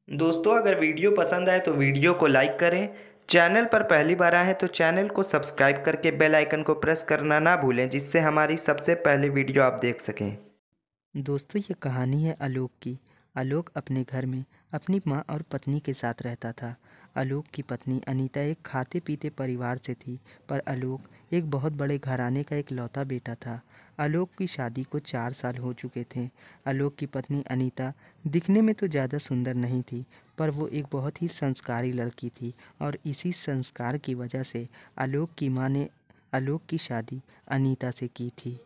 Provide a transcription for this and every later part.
दोस्तों अगर वीडियो पसंद आए तो वीडियो को लाइक करें। चैनल पर पहली बार आए हैं तो चैनल को सब्सक्राइब करके बेल आइकन को प्रेस करना ना भूलें, जिससे हमारी सबसे पहले वीडियो आप देख सकें। दोस्तों ये कहानी है आलोक की। आलोक अपने घर में अपनी माँ और पत्नी के साथ रहता था। आलोक की पत्नी अनीता एक खाते पीते परिवार से थी, पर आलोक एक बहुत बड़े घराने का इकलौता बेटा था। आलोक की शादी को 4 साल हो चुके थे। आलोक की पत्नी अनीता दिखने में तो ज़्यादा सुंदर नहीं थी, पर वो एक बहुत ही संस्कारी लड़की थी और इसी संस्कार की वजह से आलोक की माँ ने आलोक की शादी अनीता से की थी।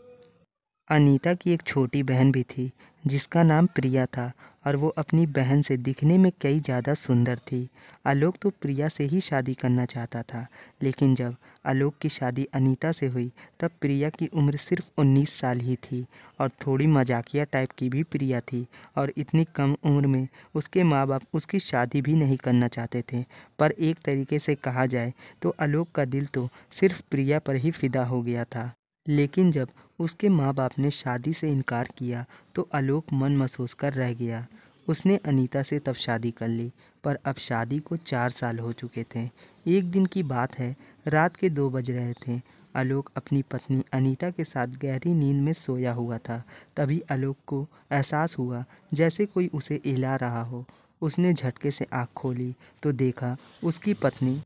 अनीता की एक छोटी बहन भी थी जिसका नाम प्रिया था, और वो अपनी बहन से दिखने में कई ज़्यादा सुंदर थी। आलोक तो प्रिया से ही शादी करना चाहता था, लेकिन जब आलोक की शादी अनीता से हुई तब प्रिया की उम्र सिर्फ 19 साल ही थी और थोड़ी मजाकिया टाइप की भी प्रिया थी, और इतनी कम उम्र में उसके माँ बाप उसकी शादी भी नहीं करना चाहते थे। पर एक तरीके से कहा जाए तो आलोक का दिल तो सिर्फ प्रिया पर ही फिदा हो गया था। लेकिन जब उसके माँ बाप ने शादी से इनकार किया तो आलोक मन महसूस कर रह गया। उसने अनीता से तब शादी कर ली, पर अब शादी को 4 साल हो चुके थे। एक दिन की बात है, रात के 2 बज रहे थे। आलोक अपनी पत्नी अनीता के साथ गहरी नींद में सोया हुआ था। तभी आलोक को एहसास हुआ जैसे कोई उसे हिला रहा हो। उसने झटके से आँख खोली तो देखा उसकी पत्नी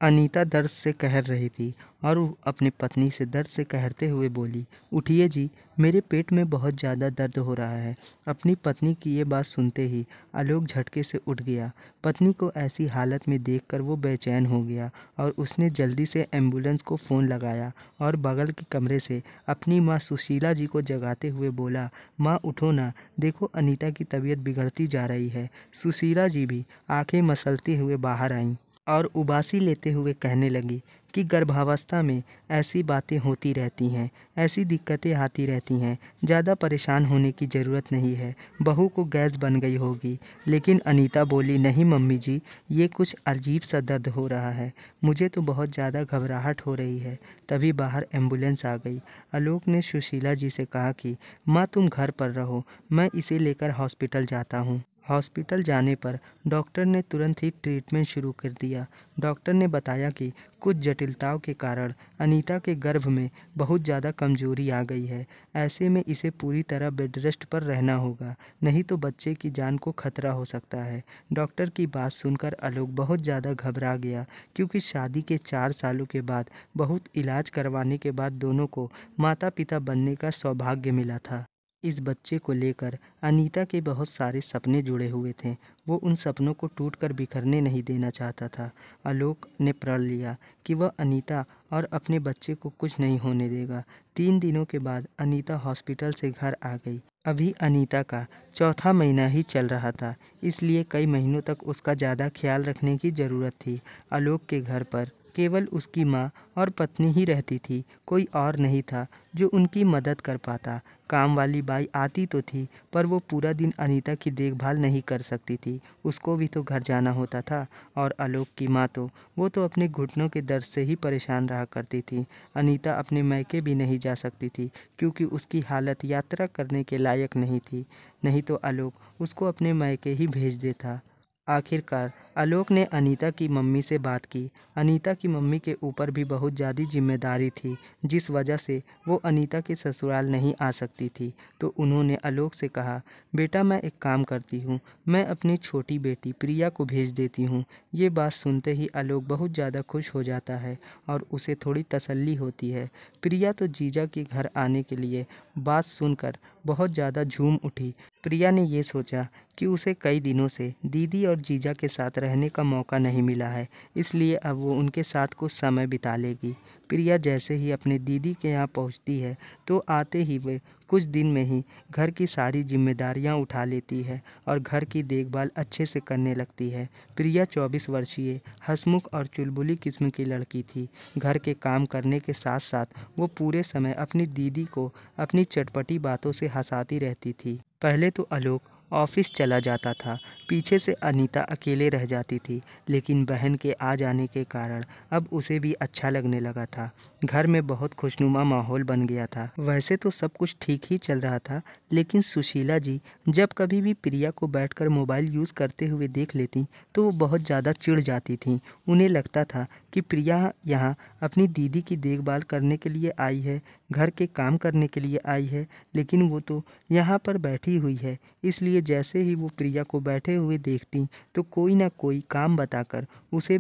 अनीता दर्द से कहर रही थी, और वो अपनी पत्नी से दर्द से कहरते हुए बोली, उठिए जी, मेरे पेट में बहुत ज़्यादा दर्द हो रहा है। अपनी पत्नी की ये बात सुनते ही आलोक झटके से उठ गया। पत्नी को ऐसी हालत में देखकर वो बेचैन हो गया और उसने जल्दी से एम्बुलेंस को फ़ोन लगाया और बगल के कमरे से अपनी माँ सुशीला जी को जगाते हुए बोला, माँ उठो ना, देखो अनीता की तबीयत बिगड़ती जा रही है। सुशीला जी भी आंखें मसलते हुए बाहर आईं और उबासी लेते हुए कहने लगी कि गर्भावस्था में ऐसी बातें होती रहती हैं, ऐसी दिक्कतें आती रहती हैं, ज़्यादा परेशान होने की ज़रूरत नहीं है, बहू को गैस बन गई होगी। लेकिन अनीता बोली, नहीं मम्मी जी, ये कुछ अजीब सा दर्द हो रहा है, मुझे तो बहुत ज़्यादा घबराहट हो रही है। तभी बाहर एम्बुलेंस आ गई। आलोक ने सुशीला जी से कहा कि माँ तुम घर पर रहो, मैं इसे लेकर हॉस्पिटल जाता हूँ। हॉस्पिटल जाने पर डॉक्टर ने तुरंत ही ट्रीटमेंट शुरू कर दिया। डॉक्टर ने बताया कि कुछ जटिलताओं के कारण अनीता के गर्भ में बहुत ज़्यादा कमजोरी आ गई है। ऐसे में इसे पूरी तरह बेड रेस्ट पर रहना होगा, नहीं तो बच्चे की जान को खतरा हो सकता है। डॉक्टर की बात सुनकर आलोक बहुत ज़्यादा घबरा गया, क्योंकि शादी के 4 सालों के बाद बहुत इलाज करवाने के बाद दोनों को माता पिता बनने का सौभाग्य मिला था। इस बच्चे को लेकर अनीता के बहुत सारे सपने जुड़े हुए थे। वो उन सपनों को टूटकर बिखरने नहीं देना चाहता था। आलोक ने प्रण लिया कि वह अनीता और अपने बच्चे को कुछ नहीं होने देगा। 3 दिनों के बाद अनीता हॉस्पिटल से घर आ गई। अभी अनीता का चौथा महीना ही चल रहा था, इसलिए कई महीनों तक उसका ज़्यादा ख्याल रखने की ज़रूरत थी। आलोक के घर पर केवल उसकी माँ और पत्नी ही रहती थी, कोई और नहीं था जो उनकी मदद कर पाता। काम वाली बाई आती तो थी, पर वो पूरा दिन अनीता की देखभाल नहीं कर सकती थी, उसको भी तो घर जाना होता था। और आलोक की माँ तो वो तो अपने घुटनों के दर्द से ही परेशान रहा करती थी। अनीता अपने मायके भी नहीं जा सकती थी, क्योंकि उसकी हालत यात्रा करने के लायक नहीं थी, नहीं तो आलोक उसको अपने मायके ही भेज देता। आखिरकार आलोक ने अनीता की मम्मी से बात की। अनीता की मम्मी के ऊपर भी बहुत ज़्यादा जिम्मेदारी थी, जिस वजह से वो अनीता के ससुराल नहीं आ सकती थी। तो उन्होंने आलोक से कहा, बेटा मैं एक काम करती हूँ, मैं अपनी छोटी बेटी प्रिया को भेज देती हूँ। ये बात सुनते ही आलोक बहुत ज़्यादा खुश हो जाता है और उसे थोड़ी तसल्ली होती है। प्रिया तो जीजा के घर आने के लिए बात सुनकर बहुत ज़्यादा झूम उठी। प्रिया ने ये सोचा कि उसे कई दिनों से दीदी और जीजा के साथ रहने का मौका नहीं मिला है, इसलिए अब वो उनके साथ कुछ समय बिता लेगी। प्रिया जैसे ही अपने दीदी के यहाँ पहुँचती है तो आते ही वे कुछ दिन में ही घर की सारी जिम्मेदारियाँ उठा लेती है और घर की देखभाल अच्छे से करने लगती है। प्रिया 24 वर्षीय हंसमुख और चुलबुली किस्म की लड़की थी। घर के काम करने के साथ साथ वो पूरे समय अपनी दीदी को अपनी चटपटी बातों से हंसाती रहती थी। पहले तो आलोक ऑफिस चला जाता था, पीछे से अनीता अकेले रह जाती थी, लेकिन बहन के आ जाने के कारण अब उसे भी अच्छा लगने लगा था। घर में बहुत खुशनुमा माहौल बन गया था। वैसे तो सब कुछ ठीक ही चल रहा था, लेकिन सुशीला जी जब कभी भी प्रिया को बैठकर मोबाइल यूज़ करते हुए देख लेती तो वो बहुत ज़्यादा चिढ़ जाती थीं। उन्हें लगता था कि प्रिया यहाँ अपनी दीदी की देखभाल करने के लिए आई है, घर के काम करने के लिए आई है, लेकिन वो तो यहाँ पर बैठी हुई है। इसलिए जैसे ही वो प्रिया को बैठे हुए देखती तो कोई ना कोई काम बताकर उसे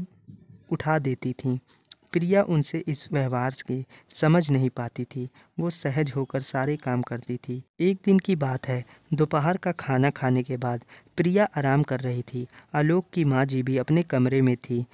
उठा देती थीं। प्रिया उनसे इस व्यवहार के समझ नहीं पाती थी। वो सहज होकर सारे काम करती थी। एक दिन की बात है, दोपहर का खाना खाने के बाद प्रिया आराम कर रही थी। आलोक की माँ जी भी अपने कमरे में थी।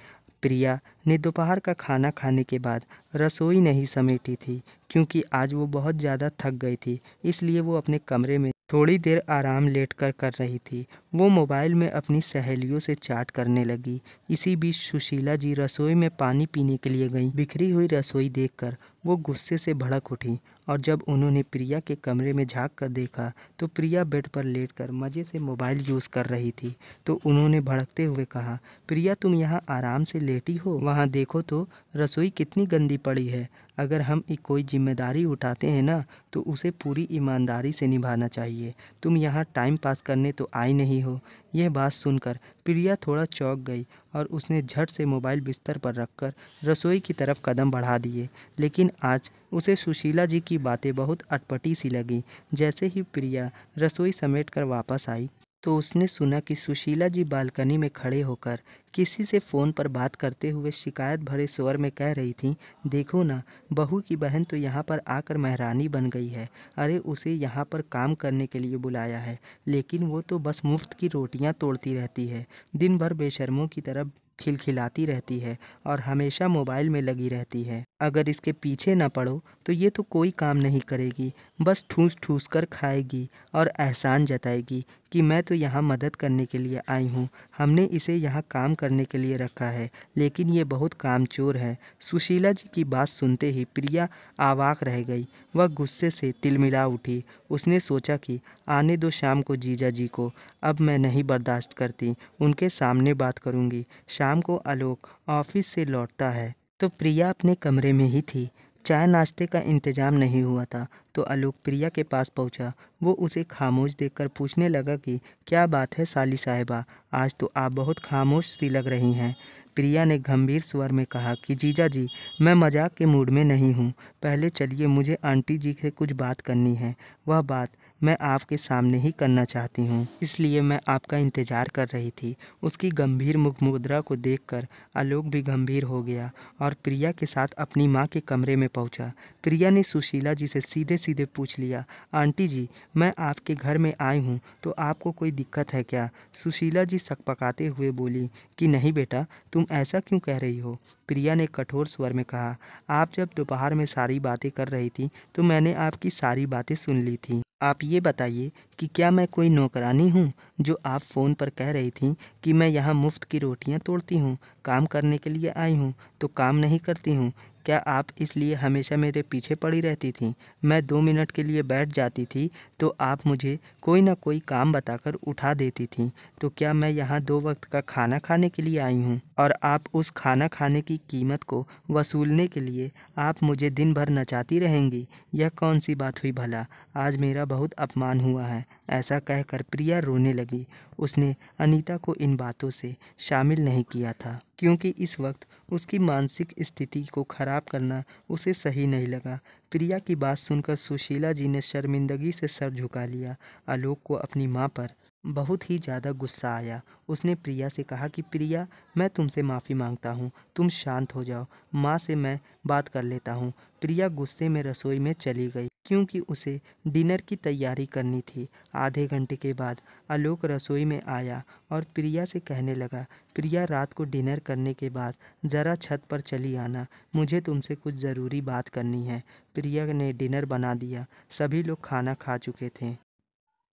प्रिया ने दोपहर का खाना खाने के बाद रसोई नहीं समेटी थी, क्योंकि आज वो बहुत ज़्यादा थक गई थी। इसलिए वो अपने कमरे में थोड़ी देर आराम लेटकर कर रही थी। वो मोबाइल में अपनी सहेलियों से चैट करने लगी। इसी बीच सुशीला जी रसोई में पानी पीने के लिए गईं। बिखरी हुई रसोई देखकर वो गुस्से से भड़क उठी, और जब उन्होंने प्रिया के कमरे में झांक कर देखा तो प्रिया बेड पर लेटकर मज़े से मोबाइल यूज़ कर रही थी। तो उन्होंने भड़कते हुए कहा, प्रिया तुम यहाँ आराम से लेटी हो, वहाँ देखो तो रसोई कितनी गंदी पड़ी है। अगर हम कोई जिम्मेदारी उठाते हैं ना तो उसे पूरी ईमानदारी से निभाना चाहिए। तुम यहाँ टाइम पास करने तो आई नहीं हो। यह बात सुनकर प्रिया थोड़ा चौंक गई और उसने झट से मोबाइल बिस्तर पर रखकर रसोई की तरफ कदम बढ़ा दिए। लेकिन आज उसे सुशीला जी की बातें बहुत अटपटी सी लगी। जैसे ही प्रिया रसोई समेट कर वापस आई तो उसने सुना कि सुशीला जी बालकनी में खड़े होकर किसी से फ़ोन पर बात करते हुए शिकायत भरे स्वर में कह रही थीं, देखो ना, बहू की बहन तो यहाँ पर आकर महारानी बन गई है। अरे उसे यहाँ पर काम करने के लिए बुलाया है, लेकिन वो तो बस मुफ्त की रोटियाँ तोड़ती रहती है। दिन भर बेशर्मों की तरह खिलखिलाती रहती है और हमेशा मोबाइल में लगी रहती है। अगर इसके पीछे ना पड़ो तो ये तो कोई काम नहीं करेगी, बस ठूस ठूस कर खाएगी और एहसान जताएगी कि मैं तो यहाँ मदद करने के लिए आई हूँ। हमने इसे यहाँ काम करने के लिए रखा है, लेकिन ये बहुत कामचोर है। सुशीला जी की बात सुनते ही प्रिया अवाक रह गई। वह गुस्से से तिलमिला उठी। उसने सोचा कि आने दो शाम को जीजा जी को, अब मैं नहीं बर्दाश्त करती, उनके सामने बात करूँगी। शाम को आलोक ऑफिस से लौटता है तो प्रिया अपने कमरे में ही थी। चाय नाश्ते का इंतजाम नहीं हुआ था तो आलोक प्रिया के पास पहुंचा। वो उसे खामोश देखकर पूछने लगा कि क्या बात है साली साहिबा, आज तो आप बहुत खामोश सी लग रही हैं। प्रिया ने गंभीर स्वर में कहा कि जीजा जी, मैं मजाक के मूड में नहीं हूँ। पहले चलिए, मुझे आंटी जी से कुछ बात करनी है। वह बात मैं आपके सामने ही करना चाहती हूँ, इसलिए मैं आपका इंतज़ार कर रही थी। उसकी गंभीर मुख मुद्रा को देखकर आलोक भी गंभीर हो गया और प्रिया के साथ अपनी माँ के कमरे में पहुँचा। प्रिया ने सुशीला जी से सीधे सीधे पूछ लिया, आंटी जी, मैं आपके घर में आई हूँ तो आपको कोई दिक्कत है क्या? सुशीला जी सकपकाते हुए बोली कि नहीं बेटा, तुम ऐसा क्यों कह रही हो? प्रिया ने कठोर स्वर में कहा, आप जब दोपहर में सारी बातें कर रही थी तो मैंने आपकी सारी बातें सुन ली थी। आप ये बताइए कि क्या मैं कोई नौकरानी हूँ जो आप फ़ोन पर कह रही थी कि मैं यहाँ मुफ्त की रोटियाँ तोड़ती हूँ, काम करने के लिए आई हूँ तो काम नहीं करती हूँ? क्या आप इसलिए हमेशा मेरे पीछे पड़ी रहती थीं? मैं 2 मिनट के लिए बैठ जाती थी तो आप मुझे कोई ना कोई काम बताकर उठा देती थीं। तो क्या मैं यहाँ 2 वक्त का खाना खाने के लिए आई हूँ? और आप उस खाना खाने की कीमत को वसूलने के लिए आप मुझे दिन भर नचाती रहेंगी? यह कौन सी बात हुई भला? आज मेरा बहुत अपमान हुआ है। ऐसा कहकर प्रिया रोने लगी। उसने अनीता को इन बातों से शामिल नहीं किया था, क्योंकि इस वक्त उसकी मानसिक स्थिति को खराब करना उसे सही नहीं लगा। प्रिया की बात सुनकर सुशीला जी ने शर्मिंदगी से सर झुका लिया। आलोक को अपनी माँ पर बहुत ही ज़्यादा गुस्सा आया। उसने प्रिया से कहा कि प्रिया, मैं तुमसे माफ़ी मांगता हूँ, तुम शांत हो जाओ, माँ से मैं बात कर लेता हूँ। प्रिया गुस्से में रसोई में चली गई, क्योंकि उसे डिनर की तैयारी करनी थी। आधे घंटे के बाद आलोक रसोई में आया और प्रिया से कहने लगा, प्रिया, रात को डिनर करने के बाद ज़रा छत पर चली आना, मुझे तुमसे कुछ ज़रूरी बात करनी है। प्रिया ने डिनर बना दिया। सभी लोग खाना खा चुके थे।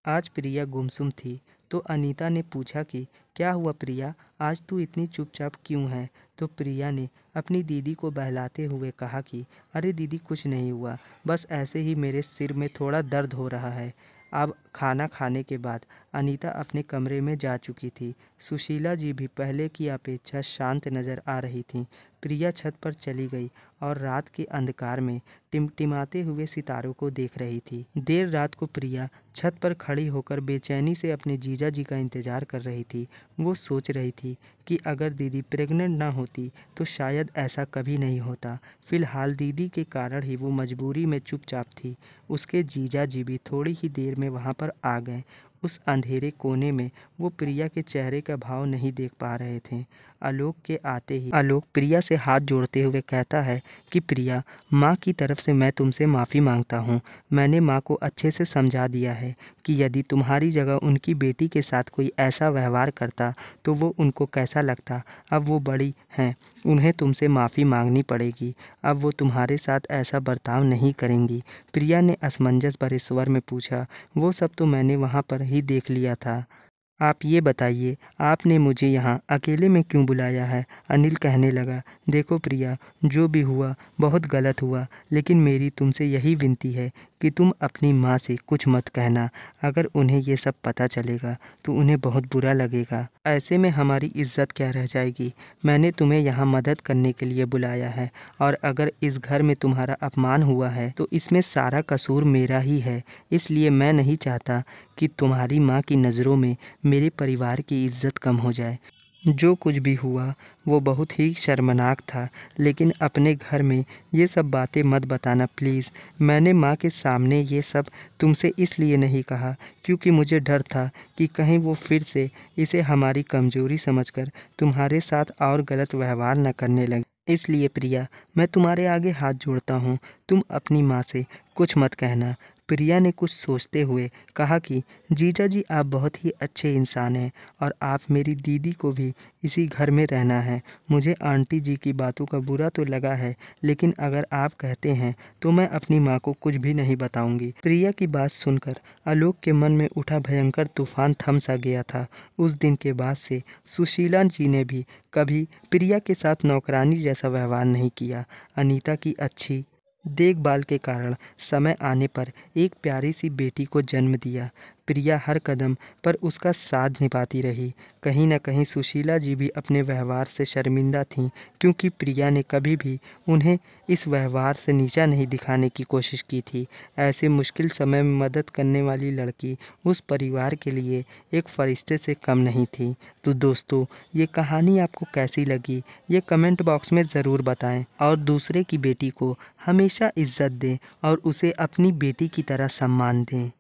आज प्रिया गुमसुम थी तो अनीता ने पूछा कि क्या हुआ प्रिया, आज तू इतनी चुपचाप क्यों है? तो प्रिया ने अपनी दीदी को बहलाते हुए कहा कि अरे दीदी, कुछ नहीं हुआ, बस ऐसे ही मेरे सिर में थोड़ा दर्द हो रहा है। अब खाना खाने के बाद अनीता अपने कमरे में जा चुकी थी। सुशीला जी भी पहले की अपेक्षा शांत नज़र आ रही थीं। प्रिया छत पर चली गई और रात के अंधकार में टिमटिमाते हुए सितारों को देख रही थी। देर रात को प्रिया छत पर खड़ी होकर बेचैनी से अपने जीजा जी का इंतज़ार कर रही थी। वो सोच रही थी कि अगर दीदी प्रेग्नेंट ना होती तो शायद ऐसा कभी नहीं होता। फ़िलहाल दीदी के कारण ही वो मजबूरी में चुपचाप थी। उसके जीजा जी भी थोड़ी ही देर में वहाँ पर आ गए। उस अंधेरे कोने में वो प्रिया के चेहरे का भाव नहीं देख पा रहे थे। आलोक के आते ही आलोक प्रिया से हाथ जोड़ते हुए कहता है कि प्रिया, माँ की तरफ से मैं तुमसे माफ़ी मांगता हूँ। मैंने माँ को अच्छे से समझा दिया है कि यदि तुम्हारी जगह उनकी बेटी के साथ कोई ऐसा व्यवहार करता तो वो उनको कैसा लगता। अब वो बड़ी हैं, उन्हें तुमसे माफ़ी मांगनी पड़ेगी। अब वो तुम्हारे साथ ऐसा बर्ताव नहीं करेंगी। प्रिया ने असमंजस भरे स्वर में पूछा। वो सब तो मैंने वहाँ पर ही देख लिया था। आप ये बताइए, आपने मुझे यहाँ अकेले में क्यों बुलाया है? अनिल कहने लगा। देखो प्रिया, जो भी हुआ बहुत गलत हुआ, लेकिन मेरी तुमसे यही विनती है कि तुम अपनी माँ से कुछ मत कहना। अगर उन्हें ये सब पता चलेगा तो उन्हें बहुत बुरा लगेगा। ऐसे में हमारी इज्जत क्या रह जाएगी। मैंने तुम्हें यहाँ मदद करने के लिए बुलाया है, और अगर इस घर में तुम्हारा अपमान हुआ है तो इसमें सारा कसूर मेरा ही है। इसलिए मैं नहीं चाहता कि तुम्हारी माँ की नज़रों में मेरे परिवार की इज्जत कम हो जाए। जो कुछ भी हुआ वो बहुत ही शर्मनाक था, लेकिन अपने घर में ये सब बातें मत बताना प्लीज़। मैंने माँ के सामने ये सब तुमसे इसलिए नहीं कहा क्योंकि मुझे डर था कि कहीं वो फिर से इसे हमारी कमज़ोरी समझकर तुम्हारे साथ और गलत व्यवहार न करने लगे। इसलिए प्रिया, मैं तुम्हारे आगे हाथ जोड़ता हूँ, तुम अपनी माँ से कुछ मत कहना। प्रिया ने कुछ सोचते हुए कहा कि जीजा जी, आप बहुत ही अच्छे इंसान हैं और आप मेरी दीदी को भी इसी घर में रहना है। मुझे आंटी जी की बातों का बुरा तो लगा है, लेकिन अगर आप कहते हैं तो मैं अपनी माँ को कुछ भी नहीं बताऊंगी। प्रिया की बात सुनकर आलोक के मन में उठा भयंकर तूफान थम सा गया था। उस दिन के बाद से सुशीला जी ने भी कभी प्रिया के साथ नौकरानी जैसा व्यवहार नहीं किया। अनीता की अच्छी देखभाल के कारण समय आने पर एक प्यारी सी बेटी को जन्म दिया। प्रिया हर कदम पर उसका साथ निभाती रही। कहीं न कहीं सुशीला जी भी अपने व्यवहार से शर्मिंदा थीं, क्योंकि प्रिया ने कभी भी उन्हें इस व्यवहार से नीचा नहीं दिखाने की कोशिश की थी। ऐसे मुश्किल समय में मदद करने वाली लड़की उस परिवार के लिए एक फरिश्ते से कम नहीं थी। तो दोस्तों, ये कहानी आपको कैसी लगी ये कमेंट बॉक्स में ज़रूर बताएं, और दूसरे की बेटी को हमेशा इज्जत दें और उसे अपनी बेटी की तरह सम्मान दें।